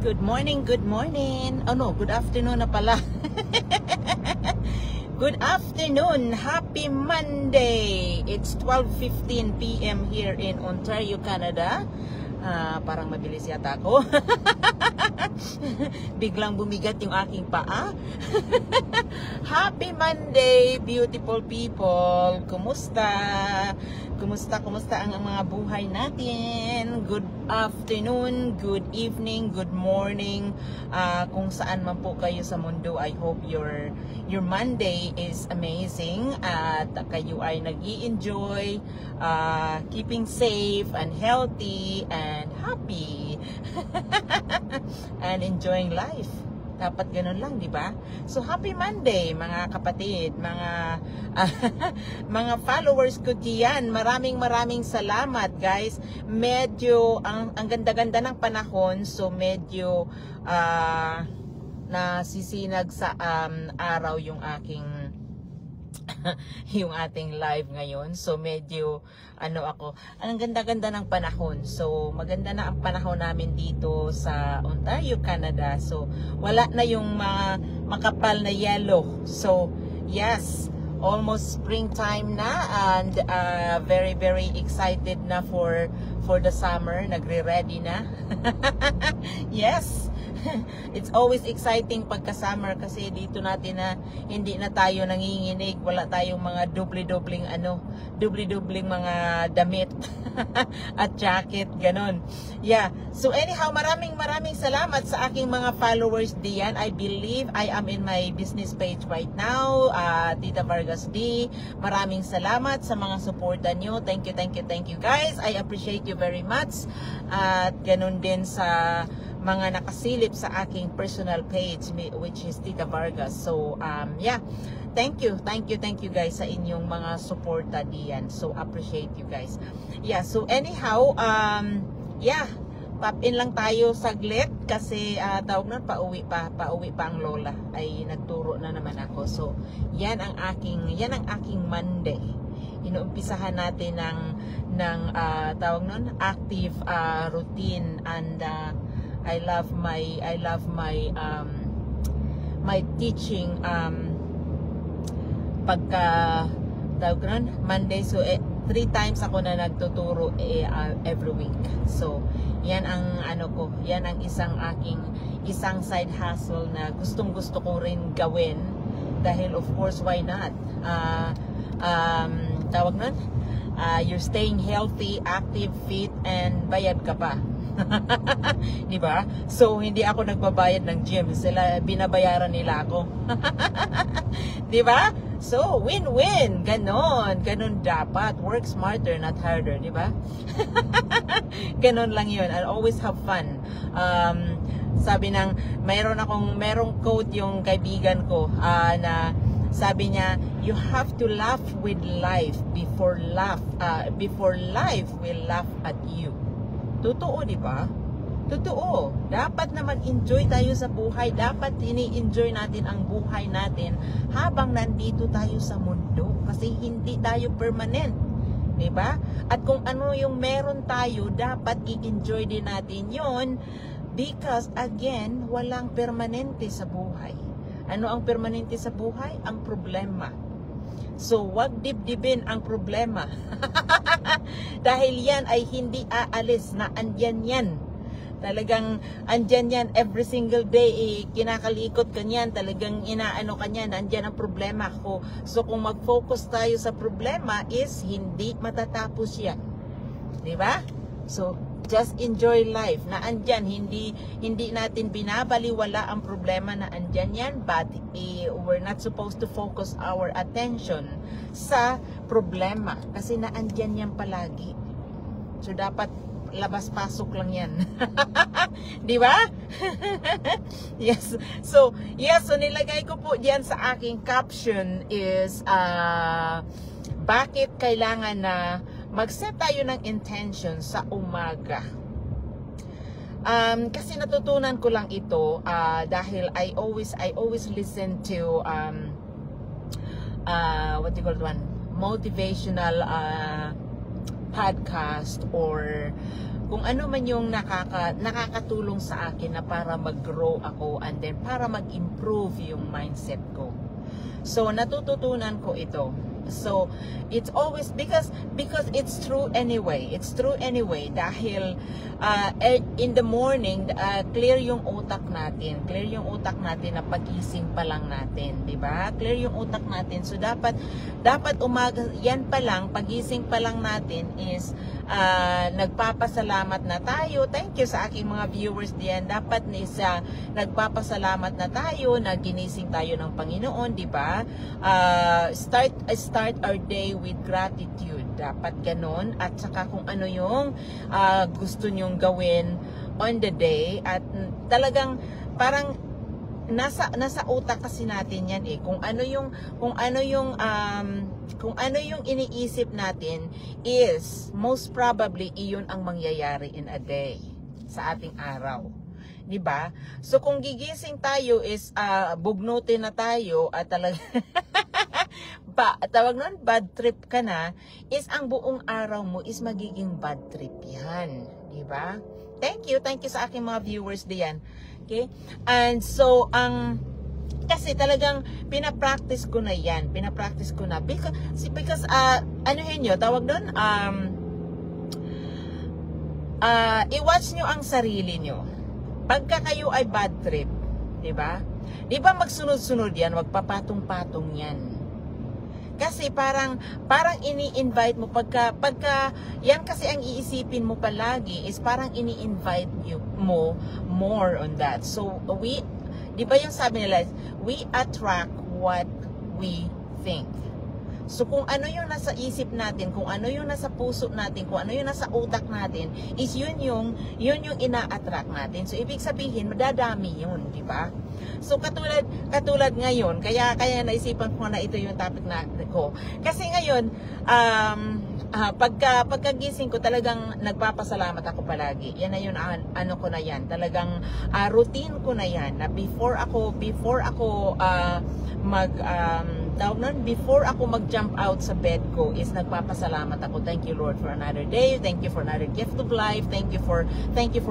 Good morning, good morning. Oh no, good afternoon na pala. Good afternoon, happy Monday. It's 12:15 p.m. here in Ontario, Canada. Parang mabilis yata ako. Biglang bumigat yung aking paa. Happy Monday, beautiful people. Kumusta? Kumusta ang mga buhay natin? Good afternoon, good evening, good morning. Kung saan man po kayo sa mundo, I hope your Monday is amazing at kayo ay nag-i-enjoy, keeping safe and healthy and happy and enjoying life. Dapat ganun lang, di ba? So, happy Monday, mga kapatid, mga followers ko diyan. Maraming salamat, guys. Medyo, ang ganda-ganda ng panahon, so medyo nasisinag sa araw yung aking yung ating live ngayon. So medyo ang ganda-ganda ng panahon. So maganda na ang panahon namin dito sa Ontario, Canada. So wala na yung mga makapal na yellow. So yes, almost springtime na and very excited na for the summer. Nagre-ready na. Yes. It's always exciting pagka-summer kasi dito natin na hindi na tayo nanginginig, wala tayong mga dubli-dubling mga damit at jacket, ganon. Yeah. So anyhow, maraming salamat sa aking mga followers diyan. I believe I am in my business page right now. Tita Vargas D. Maraming salamat sa mga suporta nyo. Thank you guys. I appreciate you very much. At ganon din sa mga nakasilip sa aking personal page, which is Tita Vargas. So yeah, thank you guys sa inyong mga suporta diyan. So appreciate you guys. Yeah, so anyhow, yeah, pop in lang tayo saglit kasi tawag nun, pauwi pa ang lola, ay nagturo na naman ako. So yan ang aking Monday. Inuumpisahan natin ng tawag nun, active routine, and I love my my teaching pagka tawag nun, Monday. So 3 times ako na nagtuturo every week. So yan ang yan ang isang side hustle na gustong-gusto ko rin gawin dahil of course why not, tawag nun, you're staying healthy, active, fit, and bayad ka pa. Di ba? So hindi ako nagbabayad ng gym, sila binabayaran nila ako. Di ba? So win-win, ganon dapat. Work smarter, not harder, di ba? Ganon lang yun. And always have fun. Sabi merong quote yung kaibigan ko na sabi niya, you have to laugh with life before life will laugh at you. Totoo, di ba? Totoo. Dapat na mag-enjoy tayo sa buhay. Dapat ini-enjoy natin ang buhay natin habang nandito tayo sa mundo. Kasi hindi tayo permanent. Di ba? At kung ano yung meron tayo, dapat i-enjoy din natin yon, because again, walang permanente sa buhay. Ano ang permanente sa buhay? Ang problema. So, wag dibdibin ang problema. Dahil yan ay hindi aalis, na andyan yan. Talagang andyan yan every single day. Kinakalikot ka niyan. Talagang inaano ka niyan. Andyan ang problema ko. So, kung mag-focus tayo sa problema is hindi matatapos yan. Diba? So, just enjoy life na andyan. Hindi natin binabaliwala ang problema na andyan yan, but we're not supposed to focus our attention sa problema kasi na andyan yan palagi. So dapat labas-pasok lang yan. Di ba? Yes. So nilagay ko po diyan sa aking caption is bakit kailangan na mag-set tayo ng intention sa umaga. Kasi natutunan ko lang ito dahil I always listen to what do you call it, motivational podcast or kung ano man yung nakakatulong sa akin na para mag-grow ako and then para mag-improve yung mindset ko. So, natututunan ko ito. So, it's always because it's true anyway. It's true anyway dahil in the morning, clear yung utak natin. Clear yung utak natin na pagising pa lang natin, 'di ba? Clear yung utak natin. So dapat umaga yan pa lang, pagising pa lang natin is nagpapasalamat na tayo. Thank you sa aking mga viewers diyan. Dapat nagpapasalamat na tayo na ginising tayo ng Panginoon, 'di ba? Start our day with gratitude. Dapat ganun. At saka kung ano yung gusto nyong gawin on the day. At talagang parang nasa utak kasi natin yan eh. Kung ano yung iniisip natin is most probably iyon ang mangyayari in a day sa ating araw. 'Di ba? So kung gigising tayo is bugnutin na tayo at talaga tawag nun, bad trip ka na, is ang buong araw mo is magiging bad trip yan. Diba? Thank you sa aking mga viewers diyan. Okay? And so, kasi talagang pinapractice ko na yan. Pinapractice ko na. Because ano yun nyo, tawag doon, i-watch nyo ang sarili nyo. Pagka kayo ay bad trip, diba? Diba magsunod-sunod yan, magpapatong-patong yan. Kasi parang ini-invite mo pagka yan kasi ang iisipin mo palagi is parang ini-invite mo more on that. So di ba yung sabi nila, we attract what we think. So kung ano yung nasa isip natin, kung ano yung nasa puso natin, kung ano yung nasa utak natin, is yun yung ina-attract natin. So ibig sabihin, madadami yun, di ba? So katulad ngayon, kaya naisipan ko na ito yung topic na ko. Kasi ngayon, pagkagising ko talagang nagpapasalamat ako palagi. Yan na yun, ano ko na yan. Talagang routine ko na yan. Na before ako mag-jump out sa bed ko is nagpapasalamat ako. Thank you Lord for another day. Thank you for another gift of life. Thank you for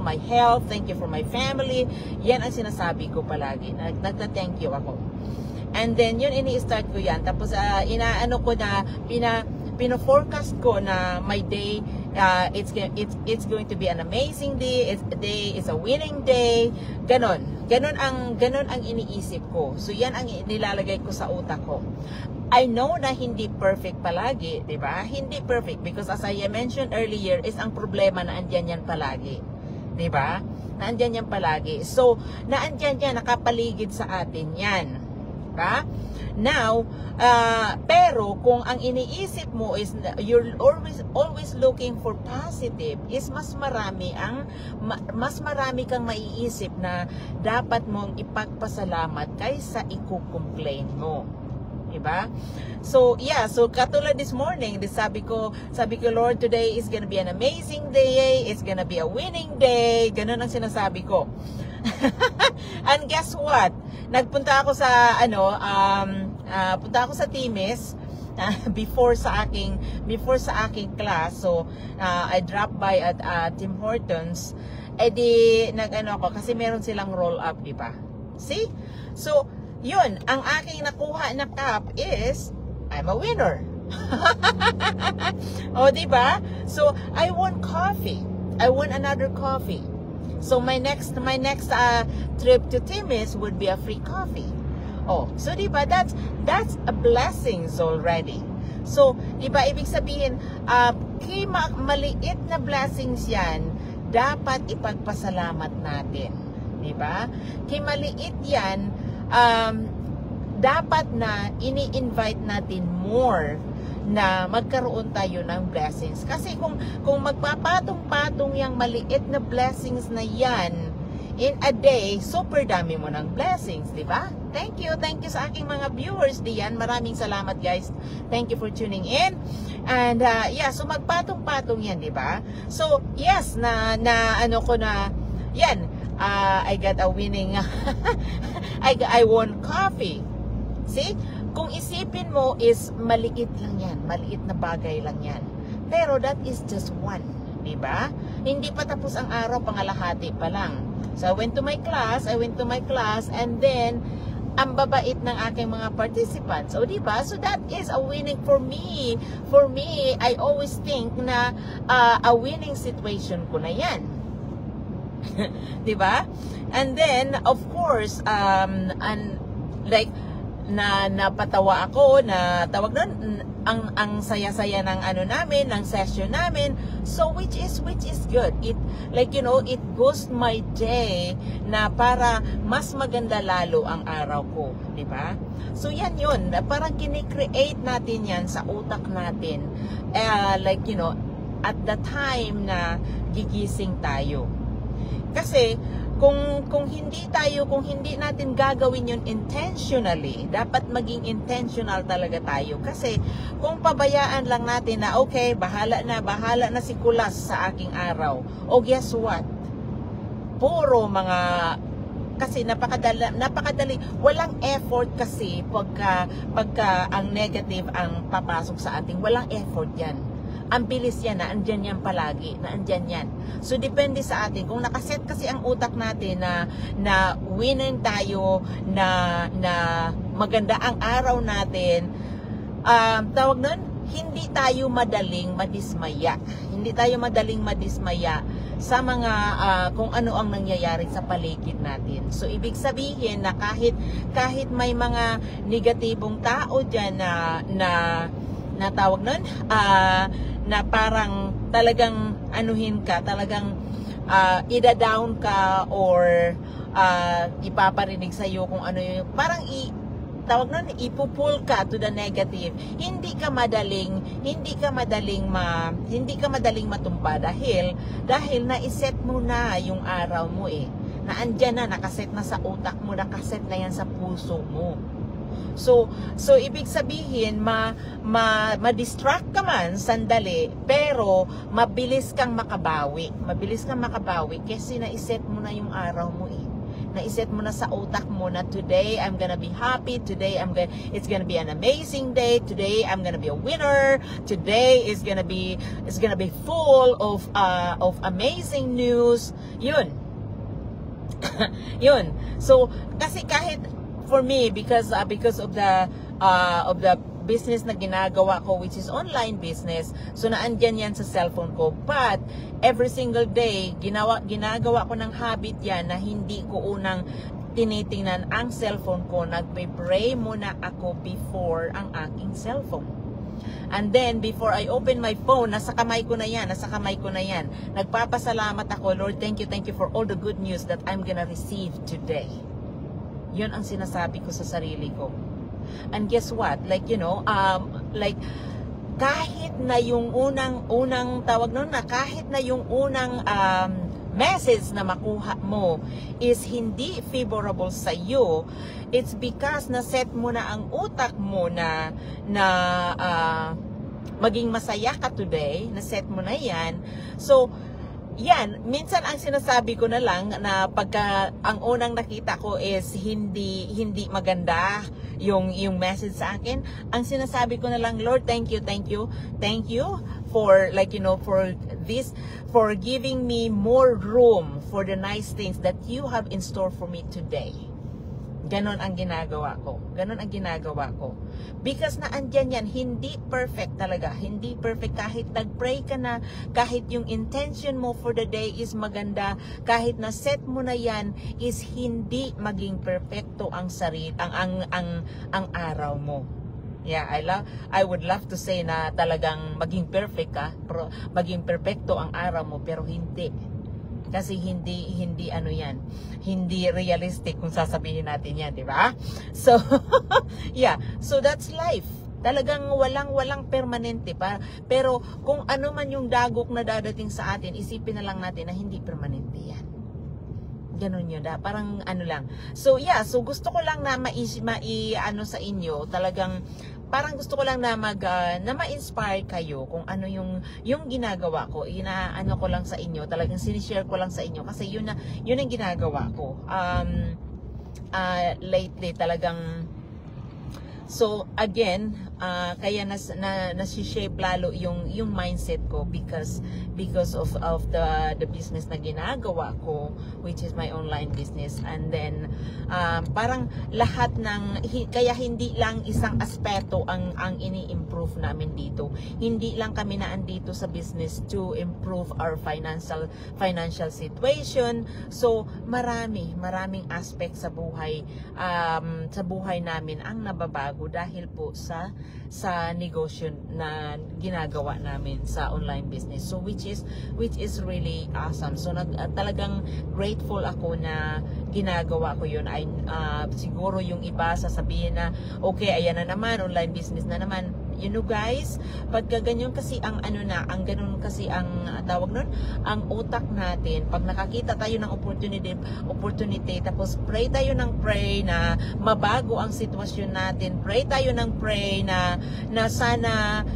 my health. Thank you for my family. Yan ang sinasabi ko palagi. Nagta-thank you ako. And then yun ini-start ko yan. Tapos inaano ko na pino-forecast ko na my day it's going to be an amazing day. It's a winning day. Ganon ang iniisip ko. So yan ang nilalagay ko sa utak ko. I know na hindi perfect palagi, 'di ba? Hindi perfect because as I mentioned earlier is ang problema na andyan yan palagi. 'Di ba? Naandyan yan palagi. So naandyan yan, nakapaligid sa atin yan. 'Di ba? Now, pero kung ang iniisip mo is you're always looking for positive, is mas marami kang maiisip na dapat mong ipagpasalamat kaysa i-complain mo. Diba? So, yeah. So, katulad this morning, sabi ko, Lord, today is gonna be an amazing day. It's gonna be a winning day. Ganun ang sinasabi ko. And guess what? Nagpunta ako sa, punta ako sa Timis, before sa aking class. So, I dropped by at Tim Hortons. Nag-ano ako, kasi meron silang roll up, di ba? See? So, yun, ang aking nakuha na cup is, I'm a winner. O, diba? So, I won coffee. I won another coffee. So, my next trip to Timis would be a free coffee. Oh, so diba, that's a blessings already. So, diba, ibig sabihin, maliit na blessings yan, dapat ipagpasalamat natin. Diba? Kay maliit yan, dapat na ini-invite natin more na magkaroon tayo ng blessings. Kasi kung magpapatong-patong yung maliit na blessings na yan in a day, super dami mo ng blessings, di ba? Thank you sa aking mga viewers diyan. Maraming salamat guys. Thank you for tuning in. And yeah, so magpatong-patong yan, di ba? So yes, yan, I got a winning I won coffee. See? Kung isipin mo is maliit lang yan, maliit na bagay lang yan. Pero that is just one, di ba? Hindi pa tapos ang araw, pangalahati pa lang. So I went to my class, and then ang babait ng aking mga participants. O diba? So that is a winning for me. For me, I always think na a winning situation ko na yan. Diba? And then, of course, like, napatawa ako, na tawag doon, ang saya-saya ng ano namin, ng session namin. So which is good. It, like, you know, it boosts my day na para mas maganda lalo ang araw ko, di ba? So yan yun, parang kini-create natin yan sa utak natin, like, you know, at the time na gigising tayo. Kasi kung hindi natin gagawin yun intentionally, dapat maging intentional talaga tayo. Kasi kung pabayaan lang natin na okay, bahala na si Kulas sa aking araw. O guess what? Puro mga, kasi napakadali, walang effort kasi pagka ang negative ang papasok sa ating, walang effort yan. Ang bilis yan, na andyan yan palagi, na andyan yan. So, depende sa atin. Kung nakaset kasi ang utak natin na winning tayo, na maganda ang araw natin, tawag nun, hindi tayo madaling madismaya. Hindi tayo madaling madismaya sa mga kung ano ang nangyayari sa paligid natin. So, ibig sabihin na kahit may mga negatibong tao dyan na tawag nun, na parang talagang anuhin ka, talagang ida-down ka or ipaparinig sa iyo kung ano yung parang tawag nun, ipupul ka to the negative. Hindi ka madaling matumpa dahil naiset mo na yung araw mo na andyan na, nakaset na sa utak mo, nakaset na yan sa puso mo. So ibig sabihin, ma-distract ka man sandali, pero mabilis kang makabawi. Kasi naiset mo na yung araw mo Naiset mo na sa utak mo na today I'm gonna be happy, it's gonna be an amazing day, today I'm gonna be a winner, today is gonna be full of amazing news. Yun. Yun. So kasi kahit for me, because of the business na ginagawa ko, which is online business, so naandyan yan sa cellphone ko. But every single day, ginagawa ko ng habit yan na hindi ko unang tinitingnan ang cellphone ko. Nagpe-pray muna ako before ang aking cellphone. And then, before I open my phone, nasa kamay ko na yan. Nagpapasalamat ako, Lord, thank you for all the good news that I'm gonna receive today. Yun ang sinasabi ko sa sarili ko. And guess what? Like, you know, like, kahit na yung unang tawag nun na, kahit na yung unang message na makuha mo is hindi favorable sa iyo, it's because na-set mo na ang utak mo na maging masaya ka today, na-set mo na yan. So, yan, minsan ang sinasabi ko na lang na pagka ang unang nakita ko is hindi maganda yung message sa akin, ang sinasabi ko na lang, Lord, thank you for, like, you know, for this, for giving me more room for the nice things that you have in store for me today. Ganon ang ginagawa ko. Because naandyan yan, hindi perfect talaga. Hindi perfect kahit nag-pray ka na, kahit yung intention mo for the day is maganda, kahit na set mo na yan, is hindi maging perfecto ang sarili, ang araw mo. Yeah, I would love to say na talagang maging perfect ka, maging perfecto ang araw mo, pero hindi. Kasi hindi ano yan, hindi realistic kung sasabihin natin yan, di ba? So, yeah, so that's life. Talagang walang permanente pa. Pero kung ano man yung dagok na dadating sa atin, isipin na lang natin na hindi permanente yan. Ganun yun, parang ano lang. So, yeah, so gusto ko lang na ano sa inyo, talagang parang gusto ko lang na ma-inspire kayo kung ano yung ginagawa ko. Inaano ko lang sa inyo, talagang sinishare ko lang sa inyo kasi yun ang ginagawa ko. Lately talagang, so again, kaya nasi-shape lalo yung mindset ko because of the business na ginagawa ko, which is my online business. And then parang lahat ng kaya hindi lang isang aspeto ang ini-improve namin dito. Hindi lang kami naandito sa business to improve our financial situation. So maraming aspect sa buhay namin ang nababago dahil po sa negosyo na ginagawa namin sa online business. So which is really awesome. So talagang grateful ako na ginagawa ko yun. Ay siguro yung iba sasabihin na okay, ayan na naman, online business na naman. You know guys, pagka ganyan kasi ang ganun kasi ang tawag nun, ang utak natin, pag nakakita tayo ng opportunity, tapos pray tayo ng pray na mabago ang sitwasyon natin, pray tayo ng pray na sana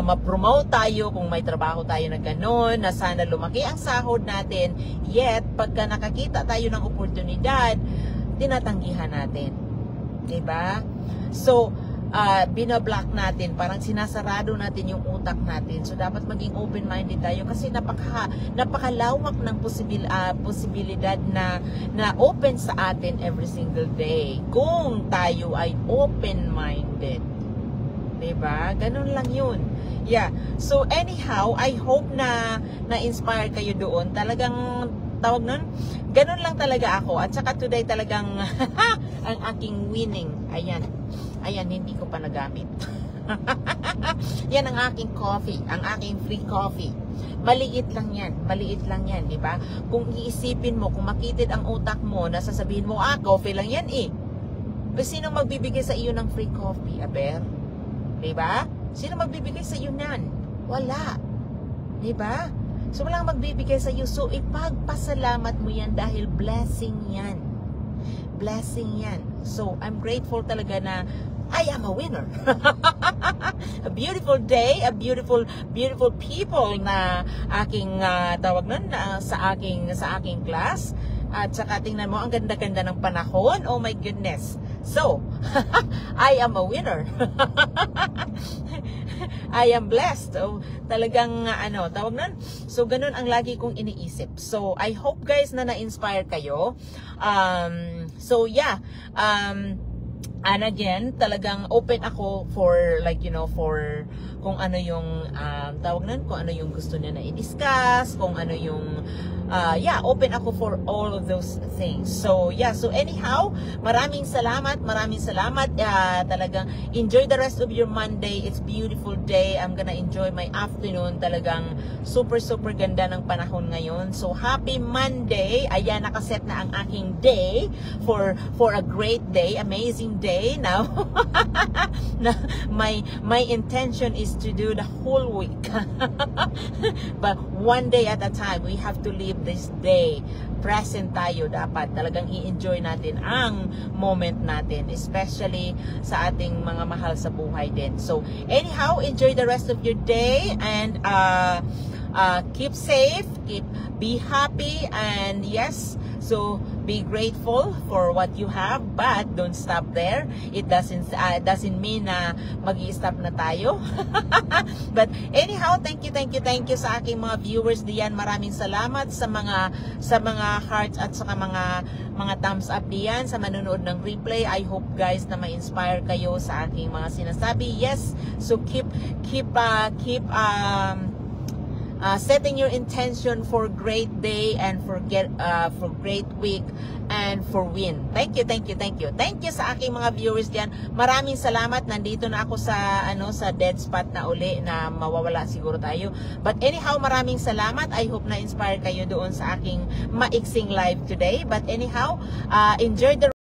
ma-promote tayo kung may trabaho tayo na ganun, na sana lumaki ang sahod natin, yet pagka nakakita tayo ng oportunidad, tinatanggihan natin. Diba? So, binablock natin, parang sinasarado natin yung utak natin. So dapat maging open-minded tayo kasi napakalawak ng posibilidad na open sa atin every single day kung tayo ay open-minded. Diba? Ganun lang yun. Yeah. So anyhow, I hope na inspire kayo doon. Talagang tawag nun, ganun lang talaga ako. At saka today talagang ang aking winning. Ayan, hindi ko pa nagamit. Yan ang aking coffee, ang aking free coffee. Maliit lang yan, di ba? Kung iisipin mo, kung makitid ang utak mo, na sasabihin mo, coffee lang yan eh. Pero sino magbibigay sa iyo ng free coffee, aber? Di ba? Sino magbibigay sa iyo nan? Wala. Di ba? So walang magbibigay sa iyo. So ipagpasalamat mo yan dahil blessing yan. Blessing yan. So I'm grateful talaga na I am a winner. A beautiful day, a beautiful people na aking tawag nun sa aking class. At saka tingnan mo, ang ganda-ganda ng panahon. Oh my goodness. So, I am a winner. I am blessed. So, talagang tawag nun. So, ganun ang lagi kong iniisip. So, I hope guys na na-inspire kayo. So, yeah. And again, talagang open ako for for kung ano yung tawag nun, kung ano yung gusto niya na i-discuss, kung ano yung open ako for all of those things. So so anyhow, maraming salamat. Talagang enjoy the rest of your Monday. It's beautiful day. I'm gonna enjoy my afternoon. Talagang super ganda ng panahon ngayon. So happy Monday. Ayan, nakaset na ang aking day for a great day, amazing day. Now my intention is to do the whole week. But one day at a time. We have to live this day. Present tayo dapat. Talagang i-enjoy natin ang moment natin, especially sa ating mga mahal sa buhay din. So anyhow, enjoy the rest of your day and keep safe, be happy, and yes, so be grateful for what you have, but don't stop there. It doesn't mean na mag-i-stop na tayo. But anyhow, thank you sa aking mga viewers diyan. Maraming salamat sa mga hearts at sa mga thumbs up diyan sa manonood ng replay. I hope guys na ma-inspire kayo sa aking mga sinasabi. Yes, so keep setting your intention for great day and for great week and for win. Thank you sa aking mga viewers diyan. Maraming salamat. Nandito na ako sa dead spot na uli na mawawala siguro tayo. But anyhow, maraming salamat. I hope na inspire kayo doon sa aking maiksing live today. But anyhow, enjoy the